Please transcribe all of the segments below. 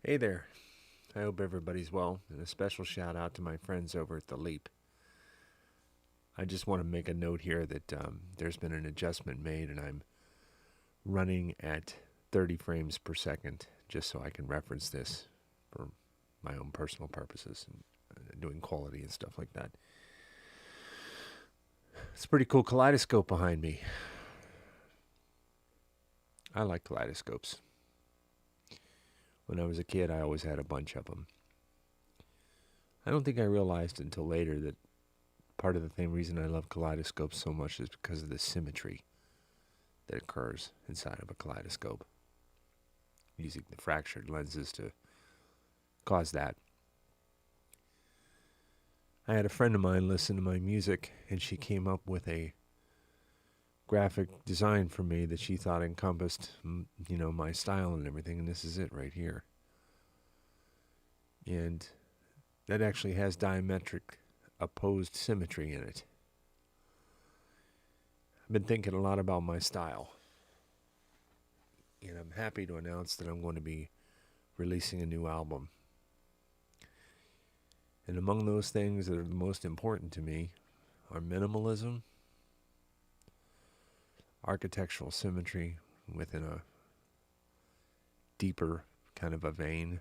Hey there. I hope everybody's well, and a special shout out to my friends over at The Leap. I just want to make a note here that there's been an adjustment made, and I'm running at 30 frames per second just so I can reference this for my own personal purposes and doing quality and stuff like that. It's a pretty cool kaleidoscope behind me. I like kaleidoscopes. When I was a kid, I always had a bunch of them. I don't think I realized until later that part of the same reason I love kaleidoscopes so much is because of the symmetry that occurs inside of a kaleidoscope, using the fractured lenses to cause that. I had a friend of mine listen to my music, and she came up with a graphic design for me that she thought encompassed, my style and everything, and this is it right here. And that actually has diametric opposed symmetry in it. I've been thinking a lot about my style, and I'm happy to announce that I'm going to be releasing a new album. And among those things that are the most important to me are minimalism, architectural symmetry within a deeper kind of a vein.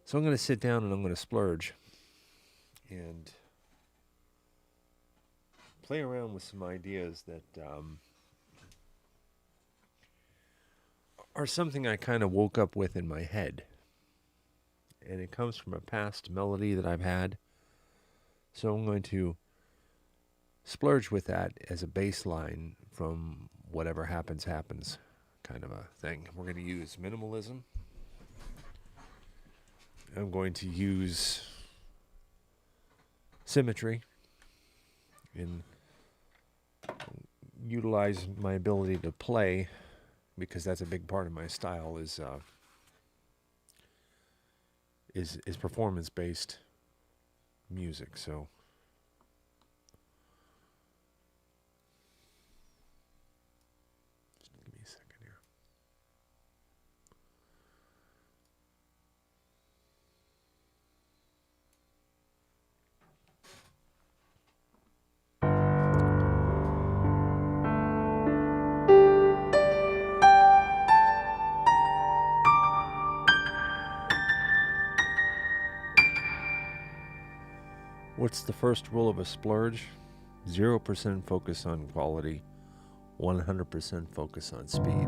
So I'm going to sit down and I'm going to splurge and play around with some ideas that are something I kind of woke up with in my head. And it comes from a past melody that I've had. So I'm going to splurge with that as a baseline from whatever happens kind of a thing. We're going to use minimalism. I'm going to use symmetry and utilize my ability to play, because that's a big part of my style, is performance based music. So just give me a second here. What's the first rule of a splurge? 0% focus on quality, 100% focus on speed.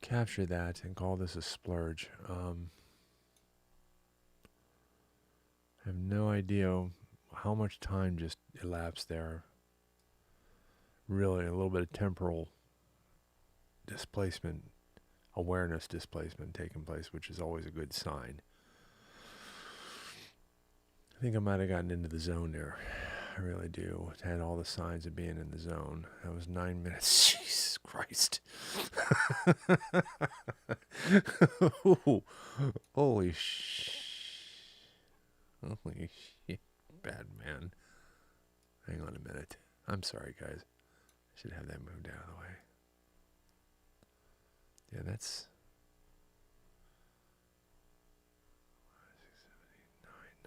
capture that and call this a splurge. I have no idea how much time just elapsed there. Really, a little bit of temporal displacement, awareness displacement taking place, which is always a good sign. I think I might have gotten into the zone there. I really do. It had all the signs of being in the zone. That was 9 minutes. Jesus Christ. Holy Holy shit. Bad man. Hang on a minute. I'm sorry, guys. I should have that moved out of the way. Yeah, that's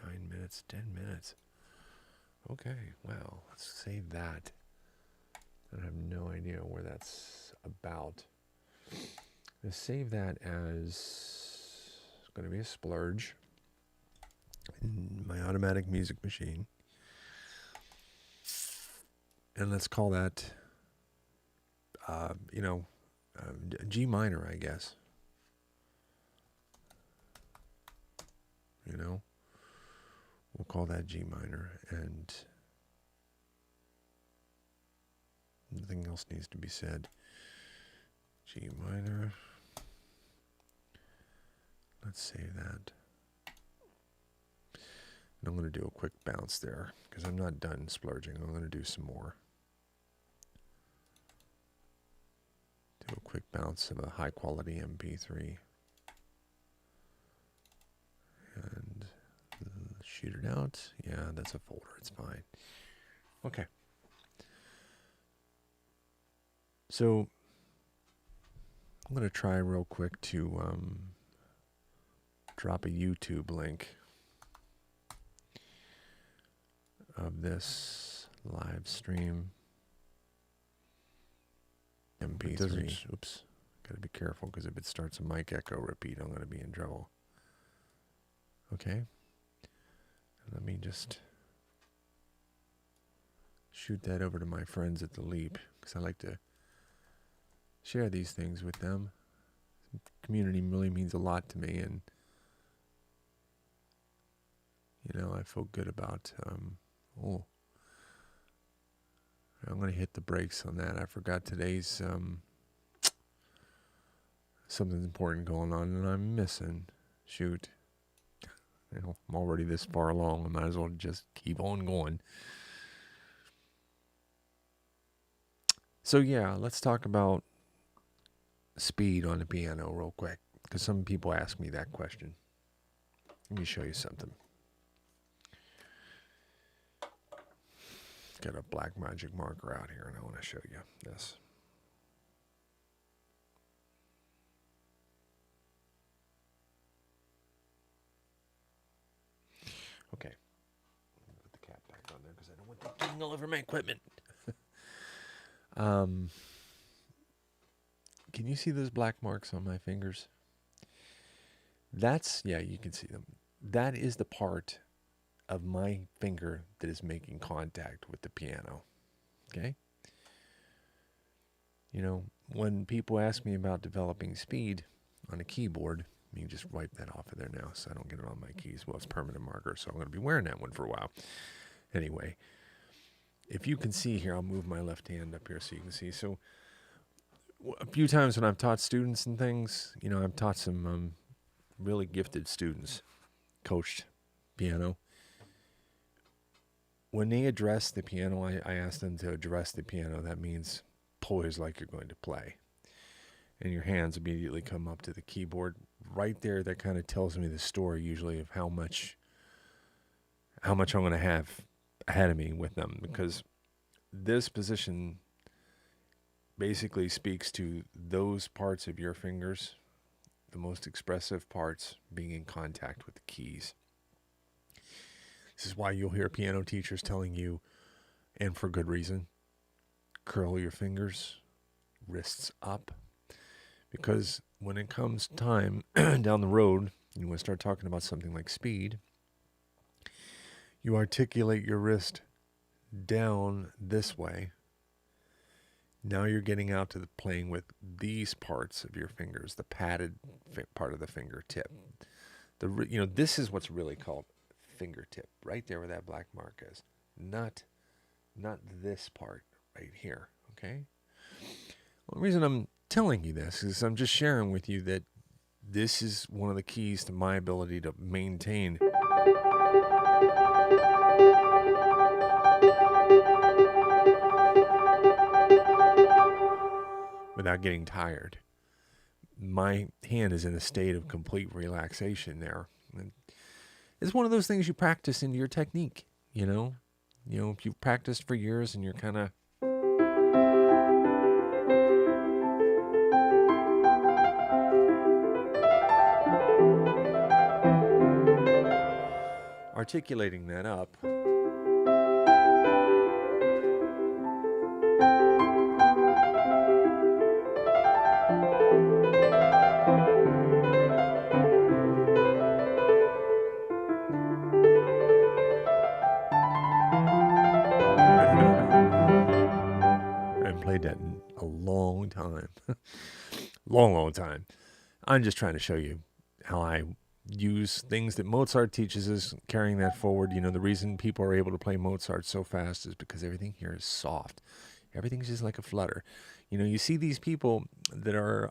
9 minutes, 10 minutes. Okay, well, let's save that. I have no idea where that's about. Let's save that as going to be a splurge in my automatic music machine. And let's call that, G minor, I guess. We'll call that G minor, and nothing else needs to be said. G minor. Let's save that. And I'm going to do a quick bounce there, because I'm not done splurging. I'm going to do some more. Do a quick bounce of a high quality MP3. And shoot it out. Yeah, that's a folder. It's fine. Okay. So I'm going to try real quick to drop a YouTube link of this live stream MP3. Oops. Got to be careful, because if it starts a mic echo repeat, I'm going to be in trouble. Okay. Let me just shoot that over to my friends at The Leap, because I like to share these things with them. Community really means a lot to me, and I feel good about I'm going to hit the brakes on that. I forgot today's something important going on, and I'm missing. Shoot. I'm already this far along. I might as well just keep on going. So yeah, let's talk about speed on the piano real quick, because some people ask me that question. Let me show you something. Got a black magic marker out here, and I want to show you this. Okay. Put the cap back on there, because I don't want that getting all over my equipment. Can you see those black marks on my fingers? Yeah, you can see them. That is the part of my finger that is making contact with the piano. Okay? When people ask me about developing speed on a keyboard, you can just wipe that off of there now so I don't get it on my keys. Well, it's permanent marker, so I'm going to be wearing that one for a while. Anyway, if you can see here, I'll move my left hand up here so you can see. So a few times when I've taught students and things, I've taught some really gifted students, coached piano. When they address the piano, I ask them to address the piano. That means poise like you're going to play. And your hands immediately come up to the keyboard. Right there, that kind of tells me the story usually of how much I'm going to have ahead of me with them, because this position basically speaks to those parts of your fingers, the most expressive parts, being in contact with the keys. This is why you'll hear piano teachers telling you, and for good reason, curl your fingers, wrists up, because when it comes time down the road, you want to start talking about something like speed, you articulate your wrist down this way, Now you're getting out to the playing with these parts of your fingers, the padded part of the fingertip. This is what's really called fingertip, right there where that black mark is. Not this part right here, okay? Well, the reason I'm telling you this is I'm just sharing with you that this is one of the keys to my ability to maintain without getting tired. My hand is in a state of complete relaxation there. And it's one of those things you practice into your technique, you know? If you've practiced for years and you're kind of articulating that up, I haven't played that in a long time. long time. I'm just trying to show you how I use things that Mozart teaches us, carrying that forward. The reason people are able to play Mozart so fast is because everything here is soft. Everything's just like a flutter. You see these people that are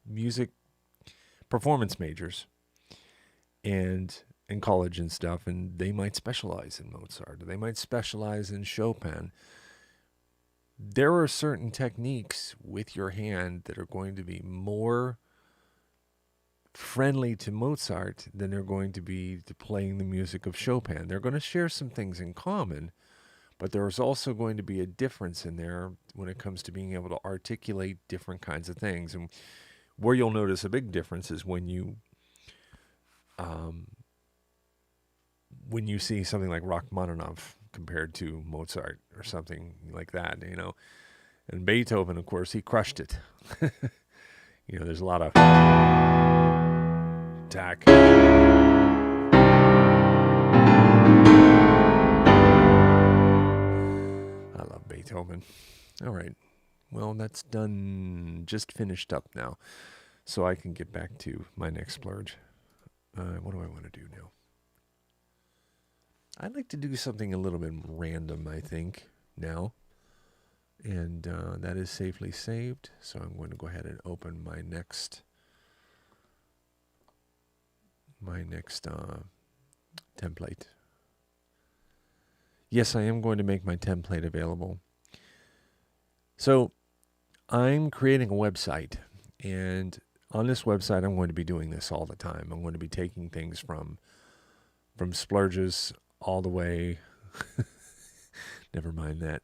music performance majors and in college and stuff, and they might specialize in Mozart, or they might specialize in Chopin. There are certain techniques with your hand that are going to be more friendly to Mozart than they're going to be to playing the music of Chopin. They're going to share some things in common, but there's also going to be a difference in there when it comes to being able to articulate different kinds of things. And where you'll notice a big difference is when you see something like Rachmaninoff compared to Mozart or something like that, And Beethoven, of course, he crushed it. There's a lot of attack. I love Beethoven. All right. Well, that's done, just finished up now. So I can get back to my next splurge. What do I want to do now? I'd like to do something a little bit random, I think, now. And that is safely saved. So I'm going to go ahead and open my next template. Yes, I am going to make my template available. So I'm creating a website, and on this website, I'm going to be doing this all the time. I'm going to be taking things from Splurges all the way. Never mind that.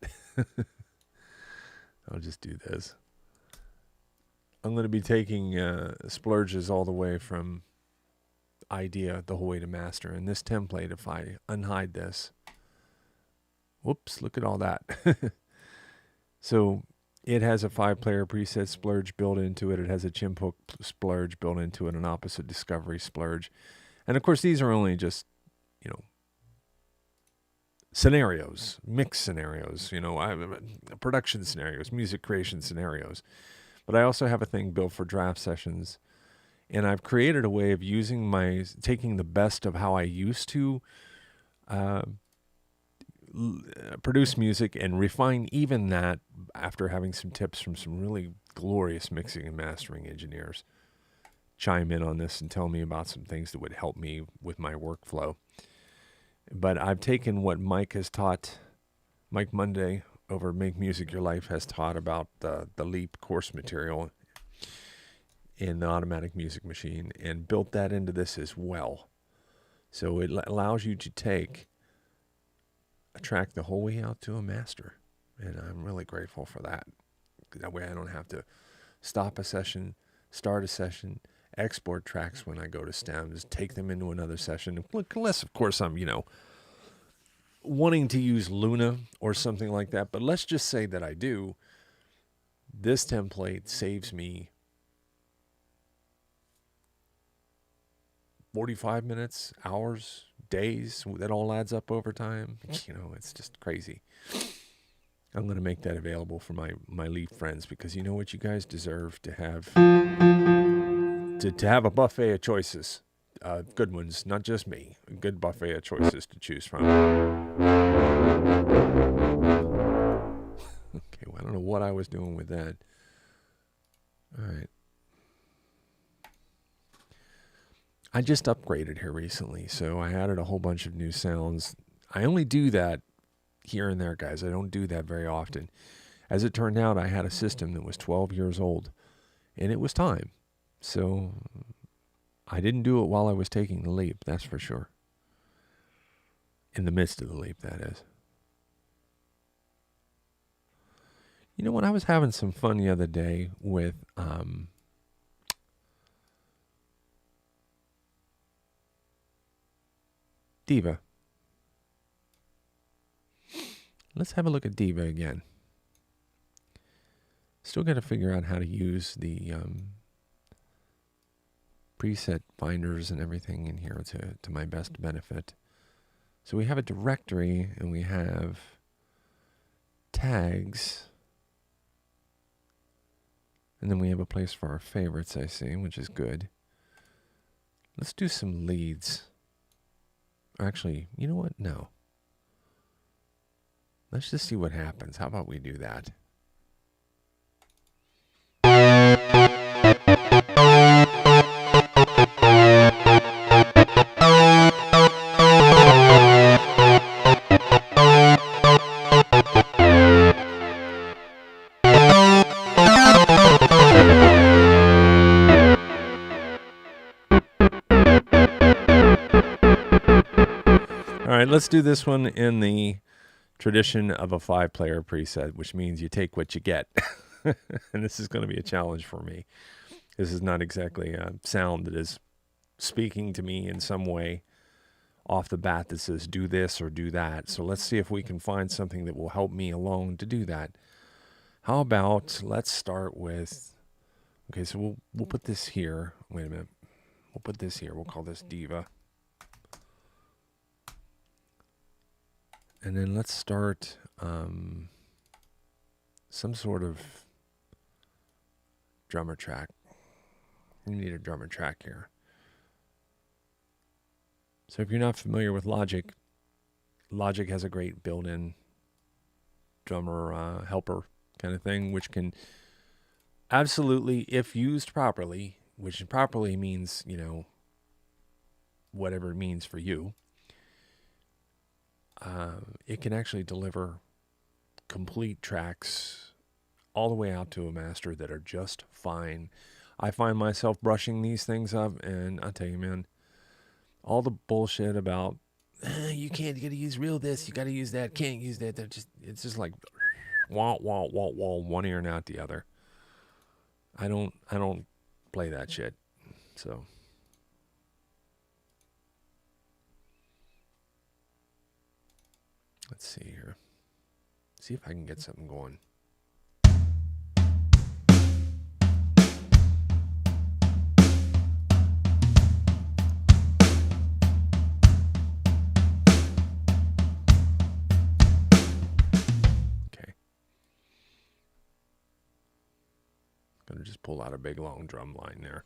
I'll just do this. I'm going to be taking Splurges all the way from idea the whole way to master. And this template, if I unhide this, whoops, look at all that. So it has a 5-player preset splurge built into it. It has a chimp hook splurge built into it, an opposite discovery splurge. And of course, these are only just, scenarios, mix scenarios, production scenarios, music creation scenarios. But I also have a thing built for draft sessions. And I've created a way of taking the best of how I used to produce music and refine even that after having some tips from some really glorious mixing and mastering engineers chime in on this and tell me about some things that would help me with my workflow. But I've taken what Mike Monday over Make Music Your Life has taught about the LEAP course material in the Automatic Music Machine and built that into this as well. So it allows you to take a track the whole way out to a master. And I'm really grateful for that. That way I don't have to stop a session, start a session, export tracks when I go to stems, take them into another session. Unless, of course, I'm, wanting to use Luna or something like that. But let's just say that I do. This template saves me 45 minutes, hours, days. That all adds up over time. It's just crazy. I'm going to make that available for my Leaf friends, because you know what, you guys deserve to have a buffet of choices, good ones, not just me. A good buffet of choices to choose from. Okay, well, I don't know what I was doing with that. All right. I just upgraded here recently, so I added a whole bunch of new sounds. I only do that here and there, guys. I don't do that very often. As it turned out, I had a system that was 12 years old, and it was time. So I didn't do it while I was taking the leap, that's for sure. In the midst of the leap, that is. You know, when I was having some fun the other day with Diva. Let's have a look at Diva again. Still got to figure out how to use the preset finders and everything in here to my best benefit. So we have a directory and we have tags. And then we have a place for our favorites, I see, which is good. Let's do some leads. Actually, you know what? No. Let's just see what happens. How about we do that? All right, let's do this one in the tradition of a 5-player preset, which means you take what you get. And this is going to be a challenge for me. This is not exactly a sound that is speaking to me in some way off the bat that says do this or do that. So let's see if we can find something that will help me along to do that. How about, let's start with, okay, so we'll put this here. Wait a minute. We'll put this here. We'll call this Diva. And then let's start some sort of drummer track. You need a drummer track here. So if you're not familiar with Logic, Logic has a great built-in drummer helper kind of thing, which can absolutely, if used properly, which properly means, you know, whatever it means for you, it can actually deliver complete tracks all the way out to a master that are just fine. I find myself brushing these things up, and I'll tell you, man, all the bullshit about you gotta use real this, you gotta use that, can't use that. It's just like wah wah wah wah, one ear and out the other. I don't play that shit. So let's see here. See if I can get something going. Okay. Gonna just pull out a big long drum line there.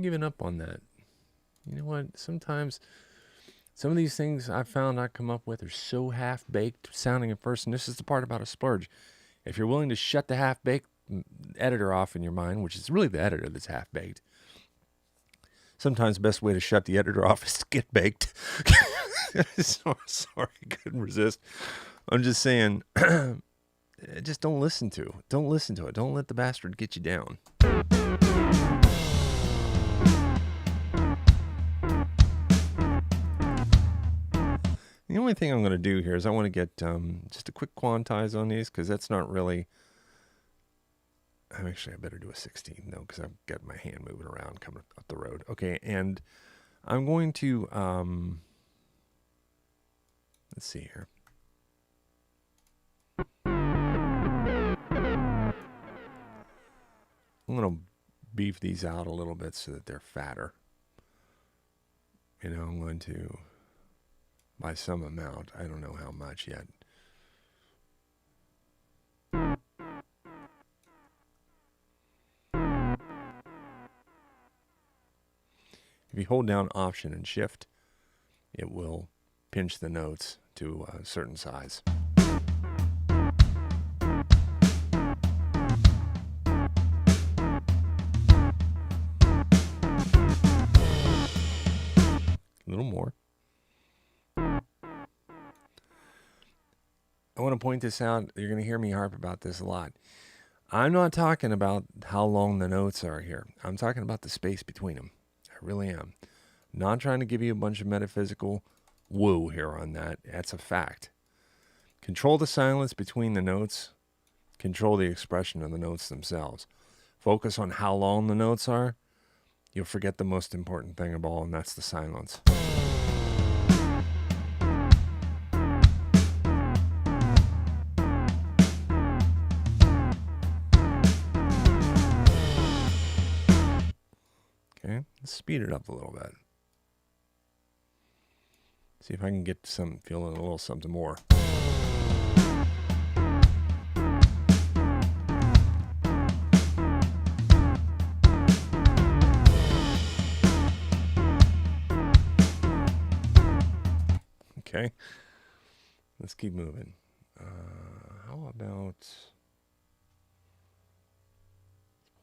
given up on that. You know what? Sometimes some of these things I've found I come up with are so half-baked sounding at first, and this is the part about a splurge. If you're willing to shut the half-baked editor off in your mind, which is really the editor that's half-baked, sometimes the best way to shut the editor off is to get baked. Sorry, I couldn't resist. I'm just saying, just don't listen to it. Don't listen to it. Don't let the bastard get you down. The only thing I'm going to do here is I want to get just a quick quantize on these, because that's not really... Actually, I better do a 16, though, because I've got my hand moving around coming up the road. Okay, and I'm going to... let's see here. I'm going to beef these out a little bit so that they're fatter. You know, I'm going to... by some amount. I don't know how much yet. If you hold down Option and Shift, it will pinch the notes to a certain size. A little more. I want to point this out. You're going to hear me harp about this a lot. I'm not talking about how long the notes are here. I'm talking about the space between them. I really am. Not trying to give you a bunch of metaphysical woo here on that. That's a fact. Control the silence between the notes. Control the expression of the notes themselves. Focus on how long the notes are. You'll forget the most important thing of all, and that's the silence. Okay, let's speed it up a little bit. See if I can get some feeling a little something more. Okay, let's keep moving. How about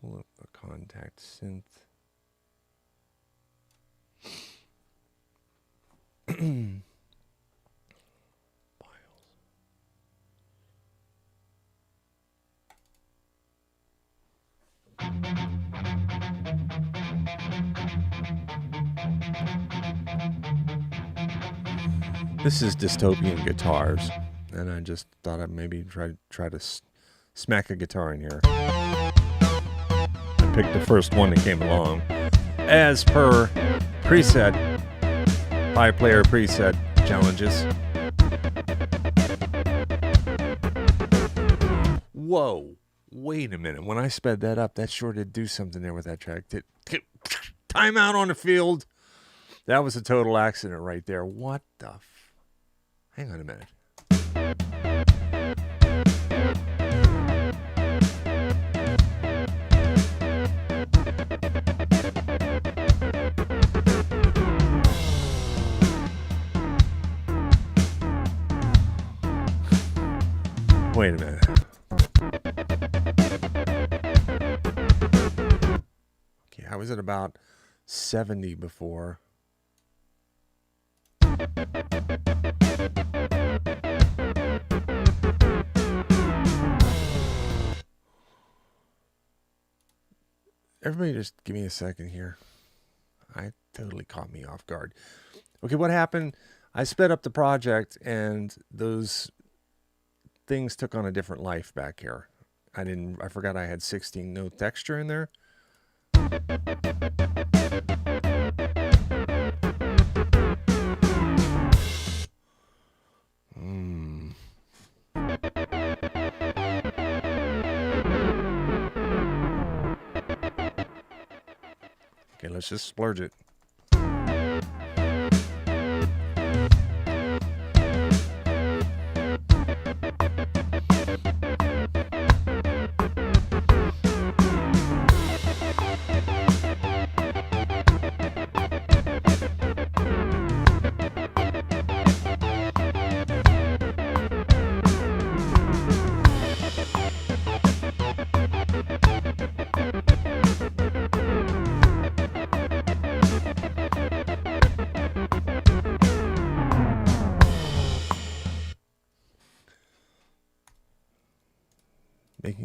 pull up a contact synth? This is Dystopian Guitars, and I just thought I'd maybe try to smack a guitar in here. I picked the first one that came along, as per preset, 5-player preset challenges. Whoa, wait a minute. When I sped that up, that sure did do something there with that track. Time out on the field. That was a total accident right there. What the hang on a minute. Wait a minute. Okay, I was at about 70 before. Everybody just give me a second here. I totally caught me off guard. Okay, what happened? I sped up the project and those things took on a different life back here. I forgot I had 16 note texture in there. Okay, let's just splurge it.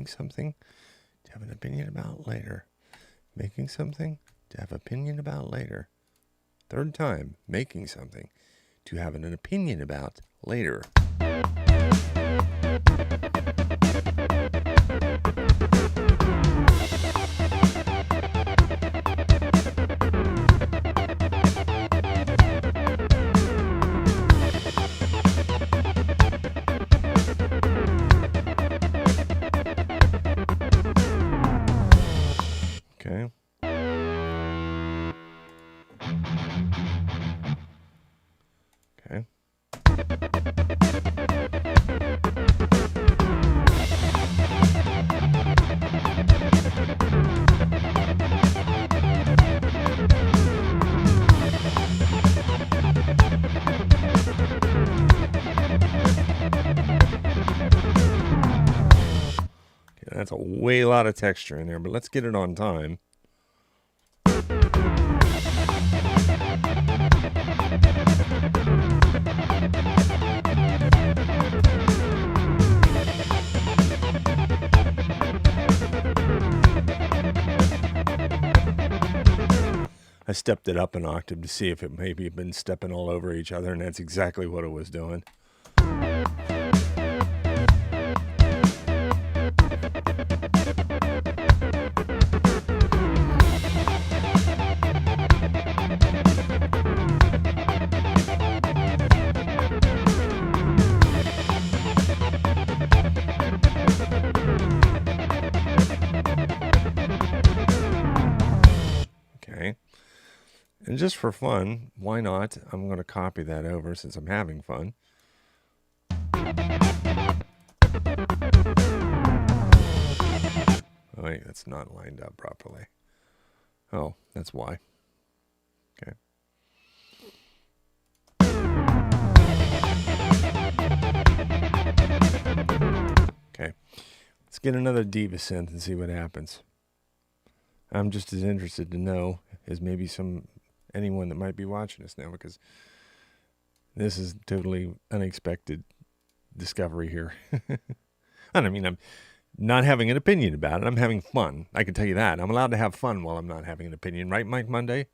making something to have an opinion about later. Making something to have opinion about later. Third time, making something to have an opinion about later. Okay. Okay. That's a lot of texture in there, but let's get it on time. I stepped it up an octave to see if it maybe had been stepping all over each other, and that's exactly what it was doing. Okay. And just for fun, why not? I'm going to copy that over since I'm having fun. Oh, wait, that's not lined up properly. Oh, that's why. Okay. Okay. Let's get another diva synth and see what happens. I'm just as interested to know as maybe anyone that might be watching us now, because this is totally unexpected discovery here. And I mean, I'm not having an opinion about it. I'm having fun. I can tell you that. I'm allowed to have fun while I'm not having an opinion. Right, Mike Monday?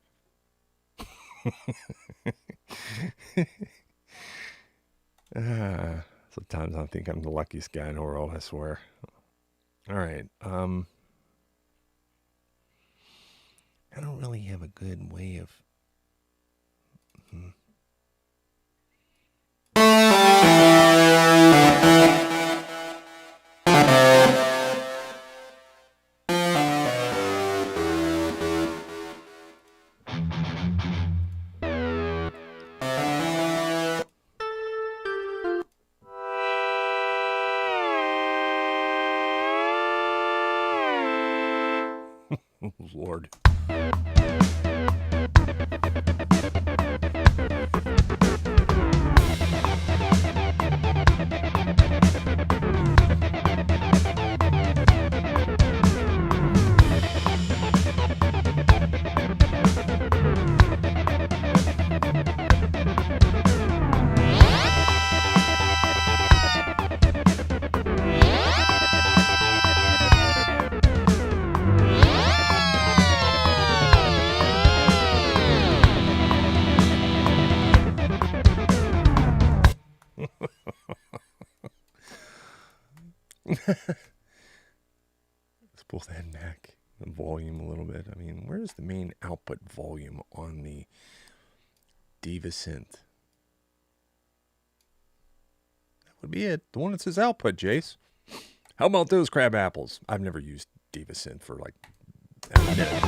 Sometimes I think I'm the luckiest guy in the world, I swear. All right. I don't really have a good way of... Lord. Let's pull that back, the volume a little bit. I mean, where's the main output volume on the Diva synth? That would be it. The one that says output, Jace. How about those crab apples? I've never used Diva synth for like a minute.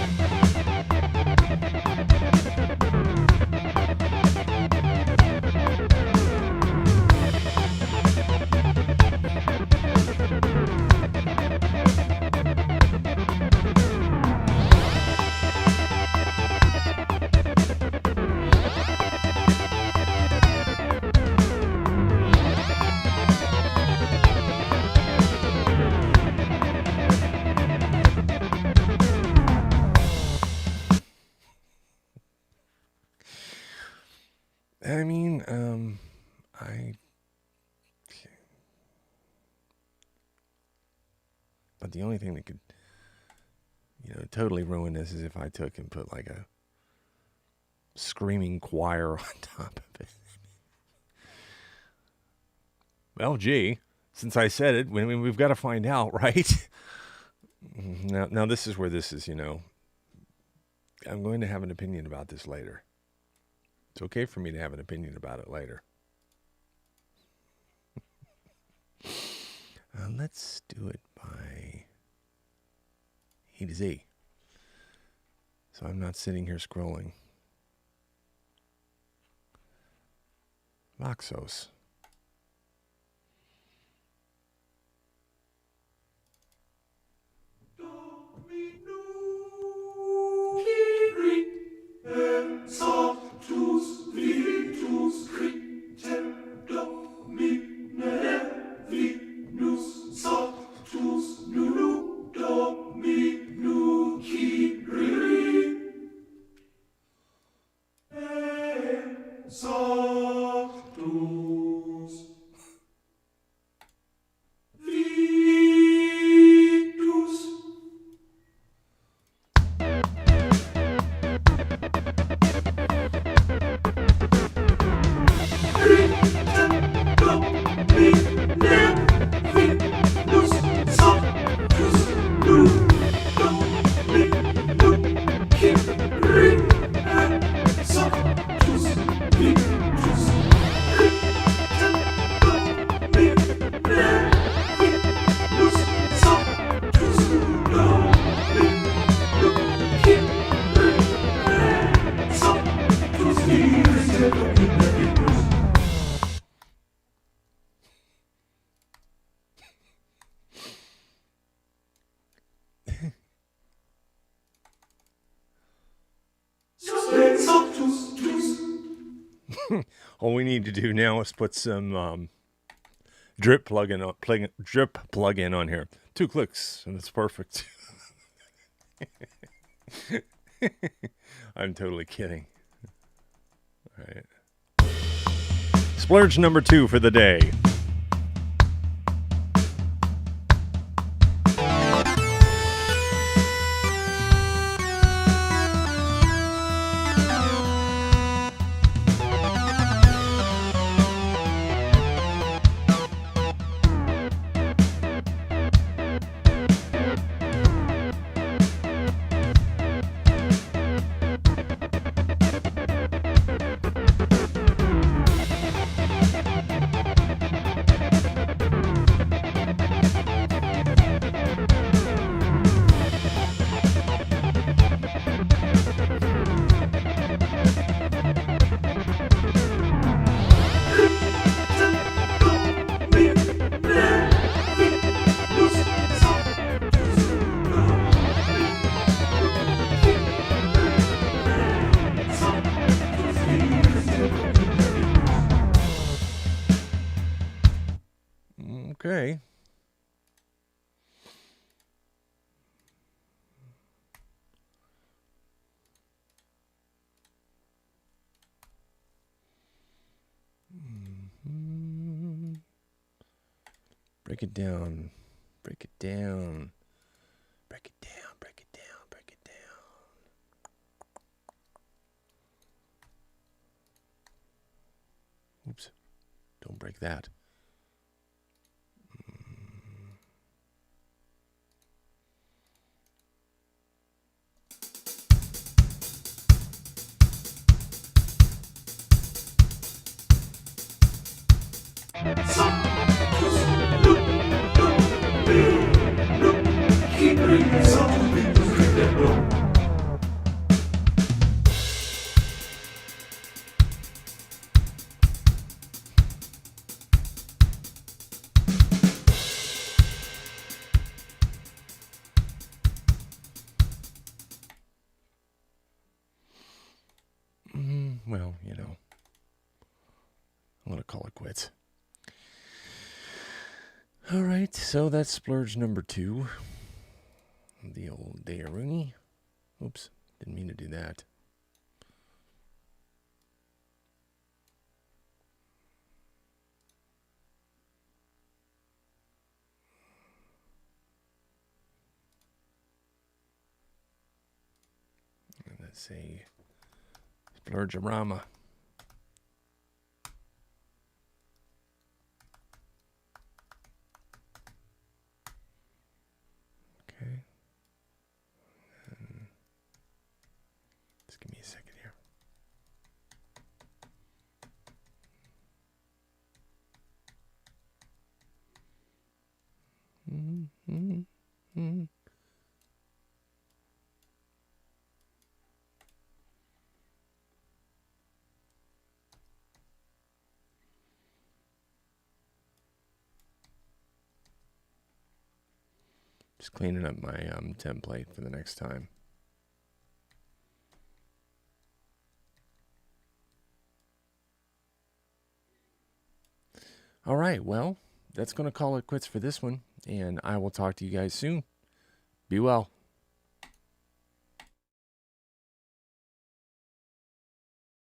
I mean, the only thing that could, totally ruin this is if I took and put like a screaming choir on top of it. Well, gee, since I said it, we've got to find out, right? Now this is where this is, I'm going to have an opinion about this later. It's okay for me to have an opinion about it later. Let's do it by E to Z. So I'm not sitting here scrolling. Voxos. All we need to do now is put some drip plug-in on here. 2 clicks and it's perfect. I'm totally kidding. All right. Splurge number 2 for the day. Okay. Break it down. Break it down. Break it down. Break it down. Break it down. Oops. Don't break that. Well, I'm going to call it quits. All right, so that's splurge number 2. The old Dayaruni. Oops, didn't mean to do that. Let's see. Splurgerama. Okay. Just give me a second here. Just cleaning up my template for the next time. All right, well, that's going to call it quits for this one, and I will talk to you guys soon. Be well.